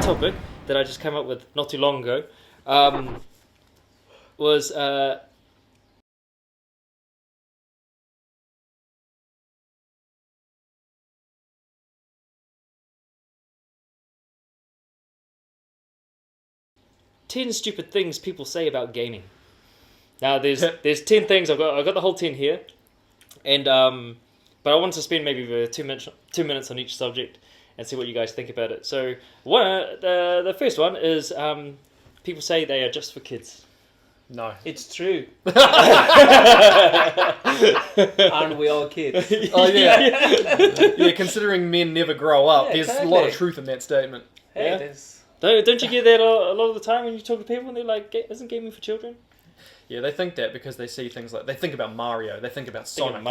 topic that I just came up with not too long ago was ten stupid things people say about gaming. Now there's 10 things. I've got the whole 10 here, and but I wanted to spend maybe 2 minutes on each subject and see what you guys think about it. So the first one is people say they are just for kids. No, it's true. Aren't we all kids? Oh yeah, yeah. Considering men never grow up, there's exactly. a lot of truth in that statement. Hey, Yeah. there's... Don't you get that a lot of the time when you talk to people and they're like, isn't gaming for children? Yeah, they think that because they see things like, they think about Mario, they think about Sonic.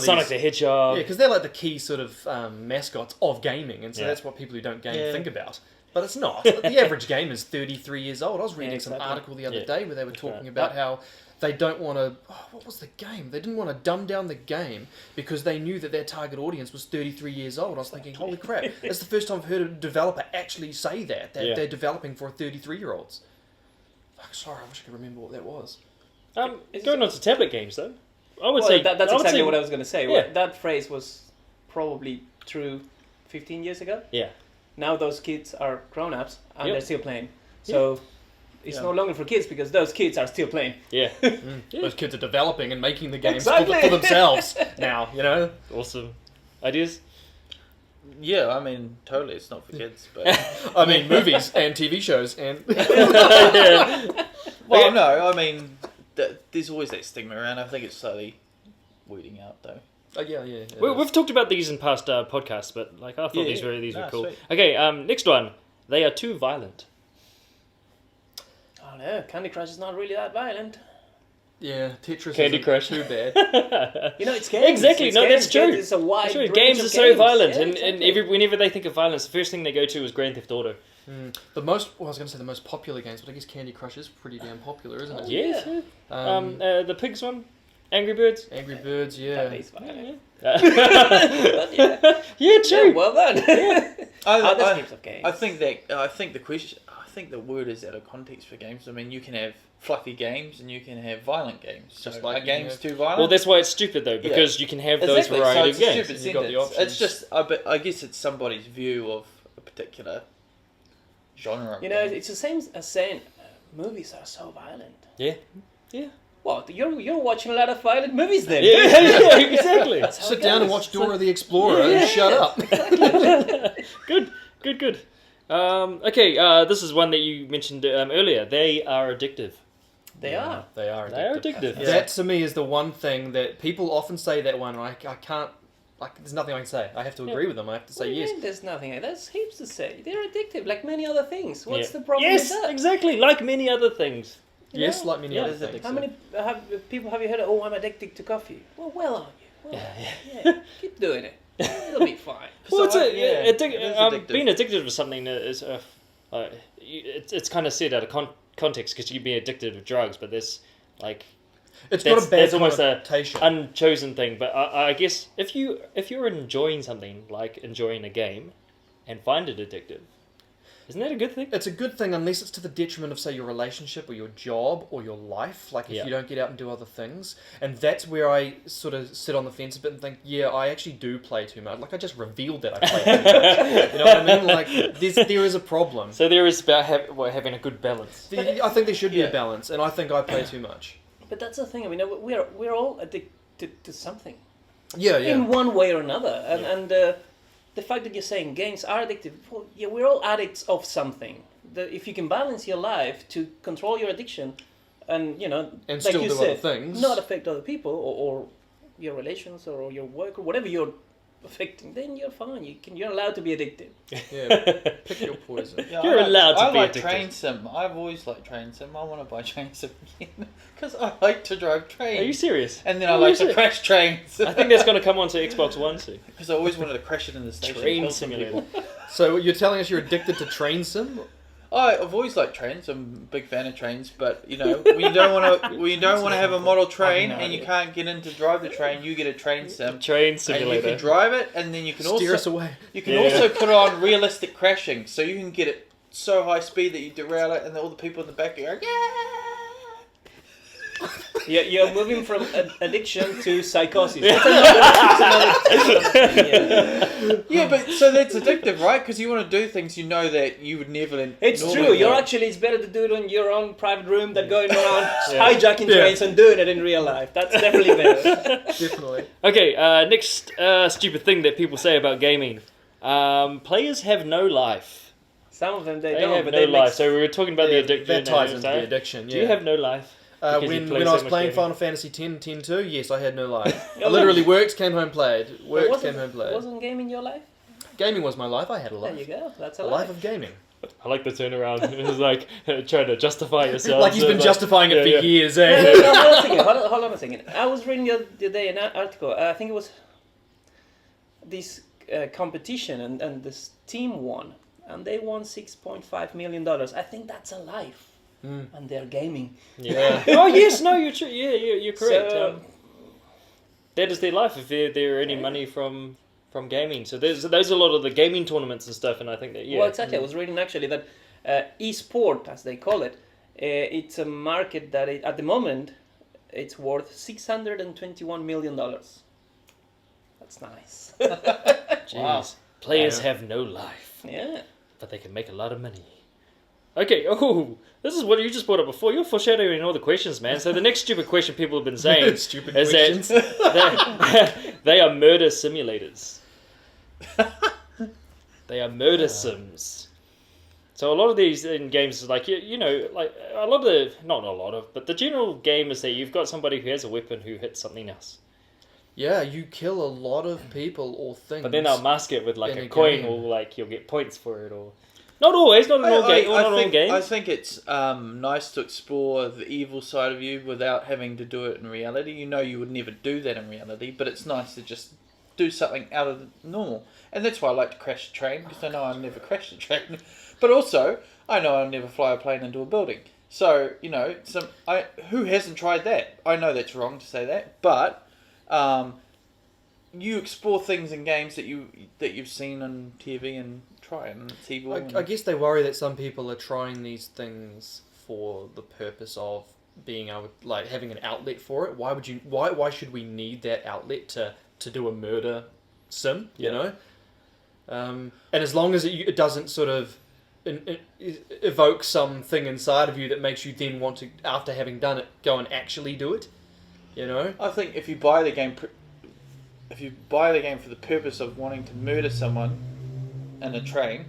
Sonic the Hedgehog. Yeah, because they're like the key sort of mascots of gaming, and so that's what people who don't game think about. But it's not. The average gamer is 33 years old. I was reading some article the other day where they were talking about how they don't want to... Oh, what was the game? They didn't want to dumb down the game because they knew that their target audience was 33 years old. I was thinking, holy crap, that's the first time I've heard a developer actually say that they're developing for 33-year-olds. Fuck, sorry, I wish I could remember what that was. Going on to tablet games, though. I would say... That's exactly what I was going to say. Yeah. That phrase was probably true 15 years ago. Yeah. Now those kids are grown-ups and Yep. they're still playing. So it's no longer for kids because those kids are still playing. Yeah. Those kids are developing and making the games Exactly. for themselves now, you know? Awesome. Ideas? Yeah, I mean, totally, it's not for kids, but... I mean, movies and TV shows and... Well, no, I mean, there's always that stigma around. I think it's slowly weeding out, though. yeah. We've talked about these in past podcasts, but like I thought these were cool. Sweet. Okay, next one. They are too violent. Oh no, Candy Crush is not really that violent. Yeah, Tetris Candy isn't Crush. too bad. You know, it's games. Exactly, It's no, games. that's true. It's a wide That's true. range Games of are so games. violent, Yeah, and exactly. whenever they think of violence, the first thing they go to is Grand Theft Auto. I was going to say the most popular games, but I guess Candy Crush is pretty damn popular, isn't it? Yes. Yeah. The pigs one, Angry Birds. Angry Birds, yeah. That is violent. Yeah, Yeah, true. well done. Other types of games. I think the word is out of context for games. I mean, you can have fluffy games and you can have violent games. Just So like are you games have- too violent? Well, that's why it's stupid though, because you can have those variety of so games. it's a stupid You've got the sentence. options. It's just, I guess it's somebody's view of a particular genre. Of You know, game. it's the same as saying movies are so violent. Yeah. Well, you're watching a lot of violent movies then. Yeah, exactly. That's how Sit it down and goes. watch Dora the Explorer and shut up. Good. Okay, this is one that you mentioned earlier. They are addictive. They are. They are They are addictive. addictive. Yeah. That to me is the one thing that people often say that one, and I can't, like, there's nothing I can say. I have to agree with them. I have to What say do you yes. mean there's nothing. There's heaps to say. They're addictive, like many other things. What's the problem Yes, with that? exactly. Like many other things. Yes, like many Yeah, other it's things. How many people have you heard? Oh, I'm addicted to coffee. Well, aren't you? Well, yeah. Keep doing it. It'll be fine. Well, So, it's it is addictive. being addicted to something is it's kind of set out of context because you'd be addicted to drugs, but there's like It's got a bad that's almost a connotation. unchosen thing. But I guess if you're enjoying something like enjoying a game and find it addictive, isn't that a good thing? It's a good thing unless it's to the detriment of, say, your relationship or your job or your life. Like, if you don't get out and do other things. And that's where I sort of sit on the fence a bit and think, yeah, I actually do play too much. Like, I just revealed that I play too much. You know what I mean? Like, there is a problem. So there is about having a good balance. I think there should be a balance, and I think I play too much. But that's the thing. I mean, we're all addicted to something Yeah. in one way or another, and the fact that you're saying games are addictive. Well, yeah, we're all addicts of something. If you can balance your life to control your addiction, and And like still you do said, other things. not affect other people or your relations or your work or whatever you're affecting, then you're fine. You're allowed to be addicted. Yeah, pick your poison. Yeah, You're allowed to I be like addicted. Train Sim. I've always liked Train Sim. I want to buy Train Sim again because I like to drive trains. Are you serious? And then I like to crash trains. I think that's going to come onto Xbox One soon. Because I always wanted to crash it in the station. Train kill some simulator. people. So you're telling us you're addicted to Train Sim? I've always liked trains. I'm a big fan of trains, but you know, when you don't want to have a model train no and you idea. can't get in to drive the train, you get a train sim. Train And you simulator. can drive it, and then you can Steer us also away. put on realistic crashing, so you can get it so high speed that you derail it, and all the people in the back are like, yeah. You're moving from addiction to psychosis. That's another Yeah, but so that's addictive, right? Because you want to do things you know that you would never. It's normally true. do. You're actually, it's better to do it on your own private room than going around hijacking trains and doing it in real life. That's definitely better. Definitely. Okay, next stupid thing that people say about gaming. Players have no life. Some of them they They don't, have but no they life. So we were talking about the addiction. That ties and into the addiction. Yeah. Do you have no life? Because you play When so I was much playing gaming? Final Fantasy X, 10-2, yes, I had no life. I literally worked, came home, played. Worked, came home, played. Wasn't gaming your life? Gaming was my life. I had a life. There you go. That's a A life of gaming. I like the turnaround. It was like trying to justify yourself. Like he's been justifying it for years, eh? Hold on a second. I was reading the other day an article. I think it was this competition, and this team won, and they won $6.5 million. I think that's a life, and they're gaming. Yeah. Oh yes, no, you're true. Yeah, you're correct. So, that is their life. If there are any money from gaming, so there's a lot of the gaming tournaments and stuff, and I think that Well, exactly. I was reading actually that e-sport, as they call it, it's a market that at the moment it's worth $621 million. That's nice. Jeez. Wow. Players have no life, Yeah. but they can make a lot of money. Okay. Oh, this is what you just brought up before. You're foreshadowing all the questions, man. So the next stupid question people have been saying Stupid is questions. that they are murder simulators. They are murder sims. So a lot of these in games is like you know, like a lot of not a lot of, but the general game is that you've got somebody who has a weapon who hits something else. Yeah, you kill a lot of people or things. But then they'll mask it with like in a a coin, game. or like you'll get points for it, or not always, not in all games. I think it's nice to explore the evil side of you without having to do it in reality. You know you would never do that in reality, but it's nice to just do something out of the normal. And that's why I like to crash a train, because I know I'll never crash a train. But also, I know I'll never fly a plane into a building. So, you know, who hasn't tried that? I know that's wrong to say that, but you explore things in games that you've seen on TV and try, and it's evil. I guess they worry that some people are trying these things for the purpose of being able, like, having an outlet for it. Why should we need that outlet to do a murder sim? You know, and as long as it doesn't sort of evoke something inside of you that makes you then want to, after having done it, go and actually do it. You know, I think if you buy the game for the purpose of wanting to murder someone in a train,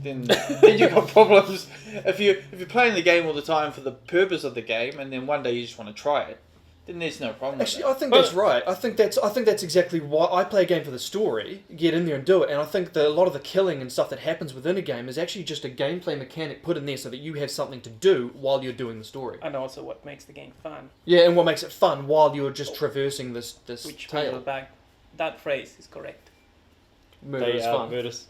then you've got problems. If you're playing the game all the time for the purpose of the game, and then one day you just want to try it, then there's no problem. Actually, I think that's right. I think that's exactly why I play a game for the story, get in there and do it. And I think that a lot of the killing and stuff that happens within a game is actually just a gameplay mechanic put in there so that you have something to do while you're doing the story. And also what makes the game fun. Yeah, and what makes it fun while you're just traversing this Which tale. back, that phrase is correct. Murder is fun. Murders.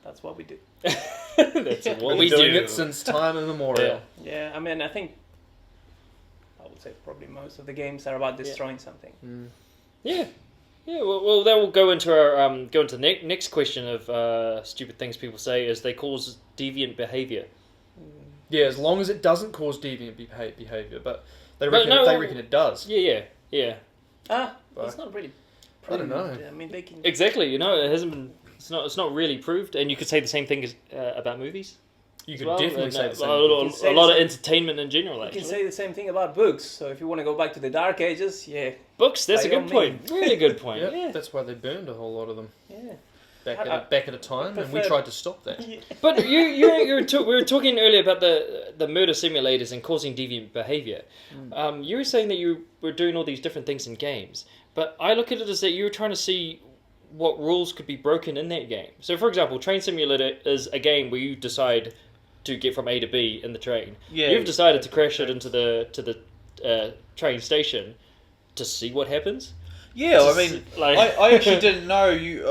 That's what we do. That's what we We've been doing do. it since time immemorial. Yeah, I mean, I think I would say probably most of the games are about destroying something. Yeah. Well, that will go into our the next question of stupid things people say is they cause deviant behavior. Yeah, as long as it doesn't cause deviant behavior, but they reckon it does. Yeah. It's not really I don't know. I mean, they can... Exactly. You know, it hasn't been. It's not really proved, and you could say the same thing as about movies. You could definitely say the same a lot of entertainment in general. You Actually, can say the same thing about books. So if you want to go back to the Dark Ages, books. That's by a good all point. Really good point. Yeah, that's why they burned a whole lot of them. Yeah. Back at a time, and we tried to stop that. But we were talking earlier about the murder simulators and causing deviant behavior. You were saying that you were doing all these different things in games, but I look at it as that you were trying to see what rules could be broken in that game. So, for example, Train Simulator is a game where you decide to get from A to B in the train. Yeah, You've decided to crash it into the train station to see what happens. Yeah, I mean, like... I actually didn't know you.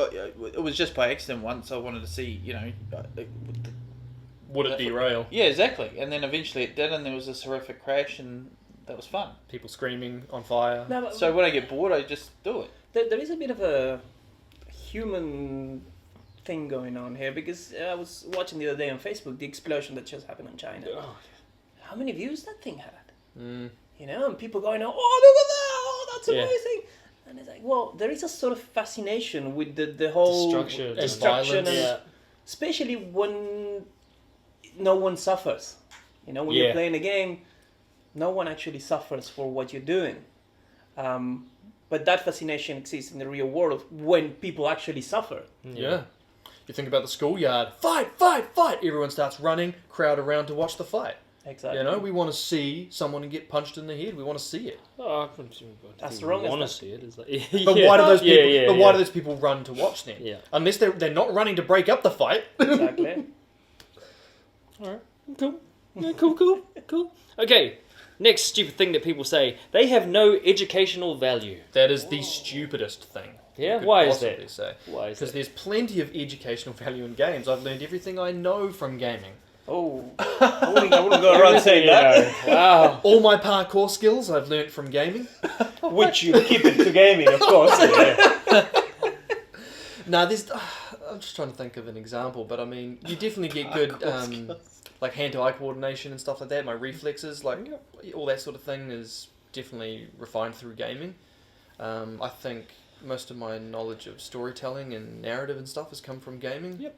It was just by accident once. I wanted to see, you know, Would it derail? Yeah, exactly. And then eventually it did, and there was this horrific crash, and that was fun. People screaming on fire. No, So when I get bored, I just do it. there is a bit of a human thing going on here because I was watching the other day on Facebook the explosion that just happened in China. Oh. How many views that thing had? Mm. You know, and people going, "Oh, look at that! Oh, that's Yeah. amazing!" And it's like, well, there is a sort of fascination with the whole destruction, and especially when no one suffers. You know, when you're playing a game, no one actually suffers for what you're doing. But that fascination exists in the real world when people actually suffer. Yeah. You think about the schoolyard. Fight, fight, fight! Everyone starts running, crowd around to watch the fight. Exactly. You know, we want to see someone get punched in the head. We want to see it. Oh, That's the wrongest. Want to see it? Is like, But why do those people? But why do those people run to watch them? Yeah. Unless they're not running to break up the fight. Exactly. All right. Cool. Yeah, cool. Okay. Next stupid thing that people say: they have no educational value. That is the stupidest thing. Yeah. you could Why is possibly that? Say. Why is Because that? there's plenty of educational value in games. I've learned everything I know from gaming. Oh, I wouldn't go around saying that. Wow. All my parkour skills I've learnt from gaming. Which you keep it to gaming, of course. Nah, there's. I'm just trying to think of an example, but I mean, you definitely get good, like hand-to-eye coordination and stuff like that. My reflexes, like all that sort of thing, is definitely refined through gaming. I think most of my knowledge of storytelling and narrative and stuff has come from gaming. Yep.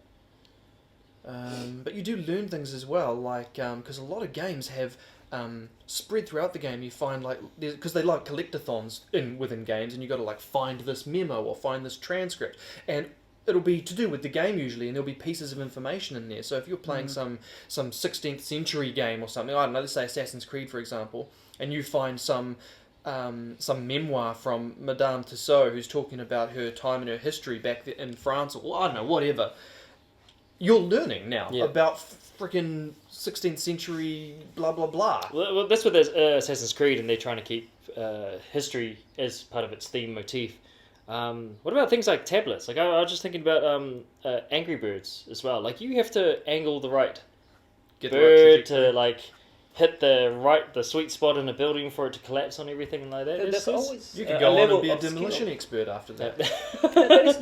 But you do learn things as well, like because a lot of games have spread throughout the game. You find like because they like collectathons within games, and you got to like find this memo or find this transcript, and it'll be to do with the game usually, and there'll be pieces of information in there. So if you're playing some 16th century game or something, I don't know, let's say Assassin's Creed for example, and you find some memoir from Madame Tussauds who's talking about her time and her history back in France, or I don't know, whatever. You're learning now about freaking 16th century blah blah blah. Well, that's what there's Assassin's Creed, and they're trying to keep history as part of its theme motif. What about things like tablets? Like I was just thinking about Angry Birds as well. Like you have to angle the right bird to like hit the sweet spot in a building for it to collapse on everything and like that. You could go on and be a demolition expert after that.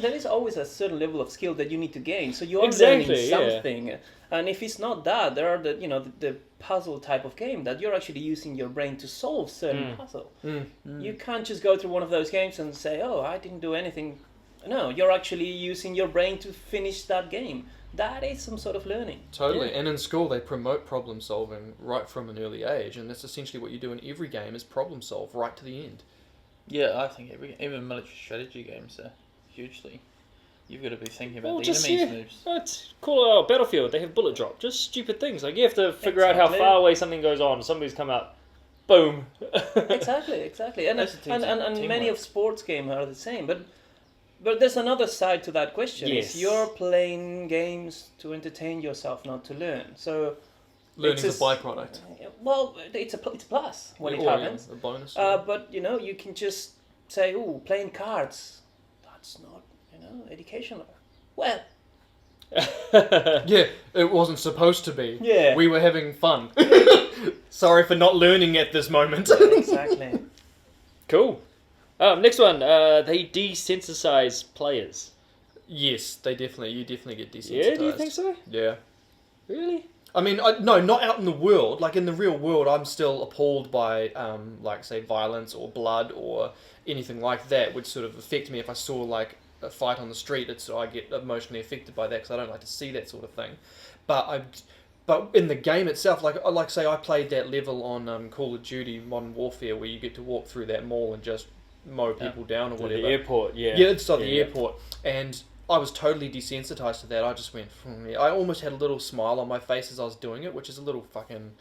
there is always a certain level of skill that you need to gain. So you are learning something, and if it's not that, there are the puzzle type of game that you're actually using your brain to solve certain puzzle. You can't just go through one of those games and say, "Oh, I didn't do anything." No, you're actually using your brain to finish that game. That is some sort of learning. Totally, and in school they promote problem solving right from an early age, and that's essentially what you do in every game is problem solve right to the end. Yeah, I think even military strategy games are hugely. You've got to be thinking about the just, enemy's moves. It's cool. Battlefield, they have bullet drop. Just stupid things. Like you have to figure out how far away something goes on. Somebody's come up, boom. Exactly, and many of sports games are the same, but there's another side to that question. Yes. Is you're playing games to entertain yourself, not to learn. So learning is a byproduct. Well, it's a plus when it happens. A bonus. But you can just say, "Oh, playing cards, that's not educational." Well, yeah, it wasn't supposed to be. Yeah, we were having fun. Sorry for not learning at this moment. Exactly. Cool. Next one, they desensitize players. Yes, you definitely get desensitized. Yeah, do you think so? Yeah. Really? I mean, no, not out in the world. Like in the real world, I'm still appalled by, like say, violence or blood or anything like that, would sort of affect me if I saw like a fight on the street. I get emotionally affected by that because I don't like to see that sort of thing. But in the game itself, like say, I played that level on Call of Duty Modern Warfare where you get to walk through that mall and just mow people down or whatever. The airport, yeah. Yeah, it's the airport. And I was totally desensitized to that. I just went, I almost had a little smile on my face as I was doing it, which is a little fucking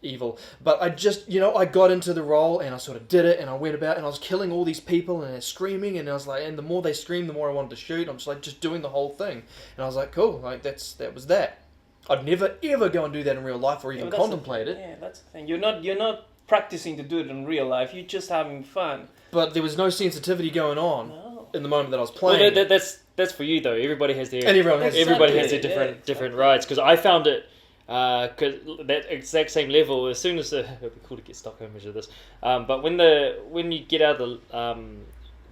evil. But I just, I got into the role and I sort of did it and I went about and I was killing all these people and they're screaming and I was like, and the more they screamed, the more I wanted to shoot. I'm just like, just doing the whole thing. And I was like, cool, like that was that. I'd never ever go and do that in real life or even contemplate it. Yeah, that's the thing. You're not practicing to do it in real life. You're just having fun. But there was no sensitivity going on in the moment that I was playing. Well, that's for you though. Everybody has their everybody has their different rights. Because I found it because that exact same level. As soon as it'd be cool to get stock image of this. But when you get out of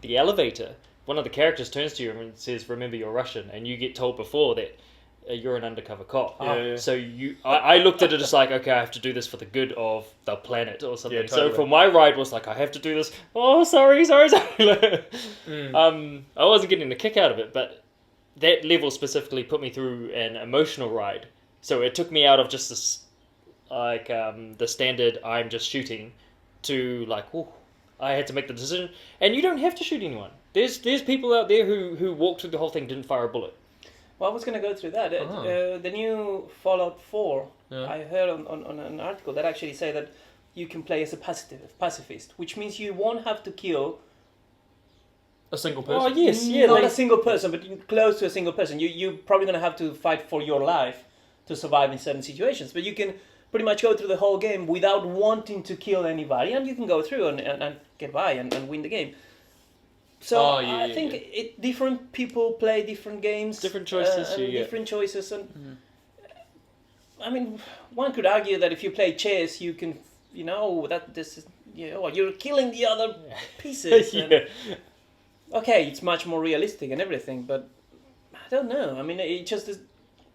the elevator one of the characters turns to you and says, "Remember, you're Russian," and you get told before that you're an undercover cop. Yeah. So I looked at it as like, okay, I have to do this for the good of the planet or something. Yeah, totally. So for my ride was like, I have to do this. Oh, sorry. I wasn't getting a kick out of it, but that level specifically put me through an emotional ride. So it took me out of just this, like, the standard I'm just shooting to like, ooh, I had to make the decision. And you don't have to shoot anyone. There's people out there who walked through the whole thing, didn't fire a bullet. Well, I was going to go through that. The new Fallout 4, Yeah. I heard on an article that actually say that you can play as a pacifist, which means you won't have to kill A single person. Oh, yes, yeah. not a single person, but close to a single person. You're probably going to have to fight for your life to survive in certain situations, but you can pretty much go through the whole game without wanting to kill anybody, and you can go through and get by and win the game. So I think different people play different games, Different choices, and different choices, and I mean, one could argue that if you play chess, you can, that this is, you're killing the other pieces. And, okay, it's much more realistic and everything, but I don't know. I mean, it just is.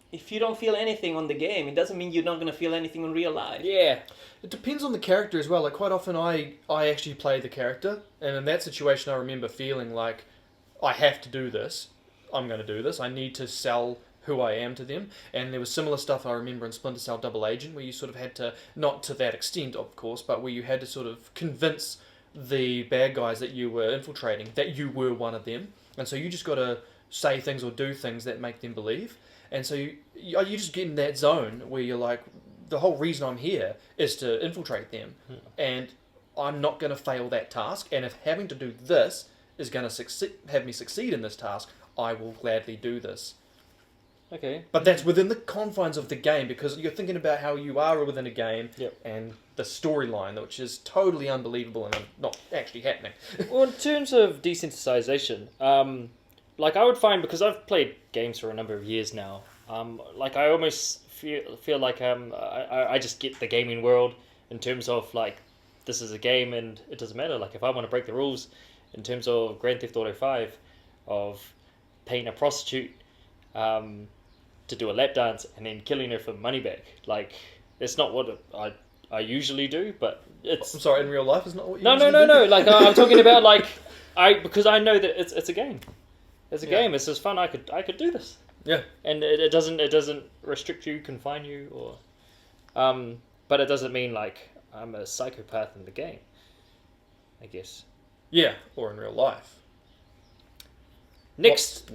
If you don't feel anything on the game, it doesn't mean you're not going to feel anything in real life. Yeah. It depends on the character as well. Like, quite often I actually play the character, and in that situation I remember feeling like, I have to do this. I'm going to do this. I need to sell who I am to them. And there was similar stuff I remember in Splinter Cell Double Agent, where you sort of had to, not to that extent of course, but where you had to sort of convince the bad guys that you were infiltrating that you were one of them. And so you just got to say things or do things that make them believe. And so you just get in that zone where you're like, the whole reason I'm here is to infiltrate them. And I'm not going to fail that task. And if having to do this is going to have me succeed in this task, I will gladly do this. Okay. But that's within the confines of the game, because you're thinking about how you are within a game and the storyline, which is totally unbelievable and not actually happening. Well, in terms of desensitization, like I would find, because I've played games for a number of years now, like I almost feel like I just get the gaming world in terms of like, this is a game and it doesn't matter. Like if I want to break the rules in terms of Grand Theft Auto 5 of paying a prostitute to do a lap dance and then killing her for money back, like it's not what I usually do, but it's... I'm sorry, in real life, is not what you No, like I'm talking about like, because I know that it's a game. It's a game. It's just fun. I could do this. Yeah. And it doesn't restrict you, confine you, or, but it doesn't mean like I'm a psychopath in the game, I guess. Yeah, or in real life. Next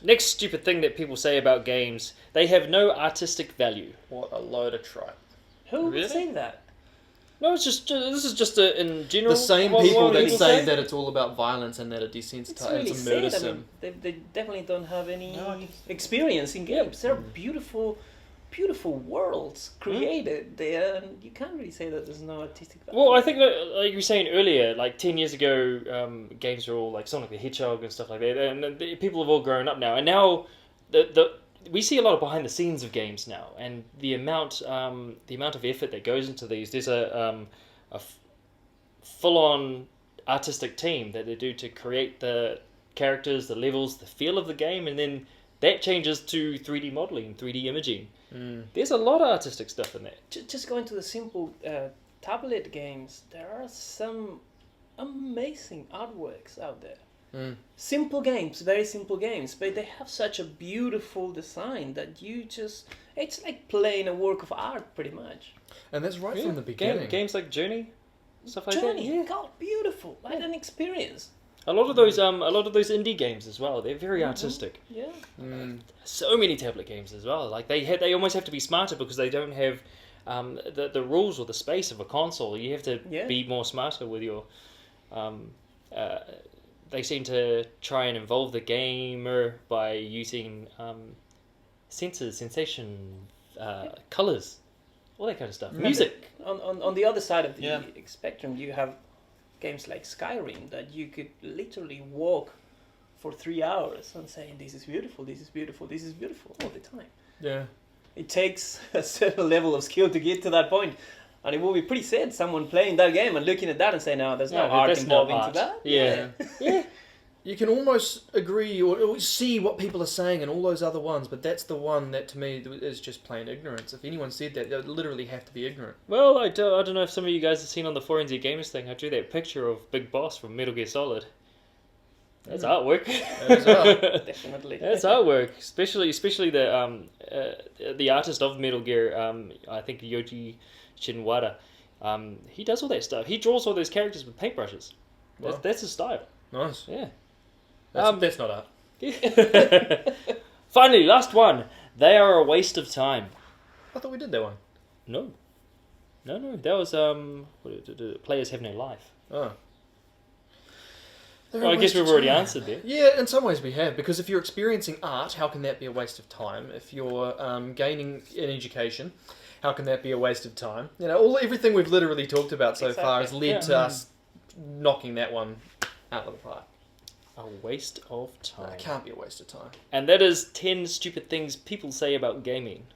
Next. stupid thing that people say about games: they have no artistic value. What a load of tripe. Who would say that? No, it's just this is just in general. The same what people that people say that it's all about violence and that it desensitizes, it's a murder sad. I sim. mean, they definitely don't have any experience in games. There are beautiful worlds created there, and you can't really say that there's no artistic value. Well, I think that, like you were saying earlier, like 10 years ago, games were all like Sonic the Hedgehog and stuff like that, and people have all grown up now, and now we see a lot of behind the scenes of games now, and the amount of effort that goes into these. There's a full-on artistic team that they do to create the characters, the levels, the feel of the game, and then that changes to 3D modeling, 3D imaging. There's a lot of artistic stuff in there. Just going to the simple tablet games, there are some amazing artworks out there. Simple games, very simple games, but they have such a beautiful design that it's like playing a work of art pretty much. And that's right from the beginning. Games like Journey, stuff like Journey, that. God, beautiful. I had an experience. A lot of those indie games as well. They're very artistic. Yeah. So many tablet games as well. Like they almost have to be smarter because they don't have the rules or the space of a console. You have to be more smarter with your. They seem to try and involve the gamer by using sensors, sensation, colors, all that kind of stuff. Music. On the other side of the spectrum, you have games like Skyrim that you could literally walk for 3 hours and saying, this is beautiful, this is beautiful, this is beautiful all the time. Yeah. It takes a certain level of skill to get to that point. And it will be pretty sad someone playing that game and looking at that and saying, no, there's no art involved into that. Yeah. Yeah. You can almost agree or see what people are saying in all those other ones, but that's the one that to me is just plain ignorance. If anyone said that, they would literally have to be ignorant. Well, I don't know if some of you guys have seen on the 4NZGamers thing, I drew that picture of Big Boss from Metal Gear Solid. That's artwork. That is art. Definitely. That's artwork, especially the artist of Metal Gear. I think Yoji Shinwada. He does all that stuff. He draws all those characters with paintbrushes. Wow. That's his style. Nice. Yeah. That's not art. Finally, last one. They are a waste of time. I thought we did that one. No. That was players have no life. Oh. Well, I guess we've already answered there. Yeah, in some ways we have, because if you're experiencing art, how can that be a waste of time? If you're gaining an education, how can that be a waste of time? You know, everything we've literally talked about so far has led to us knocking that one out of the park. A waste of time. It can't be a waste of time. And that is 10 stupid things people say about gaming.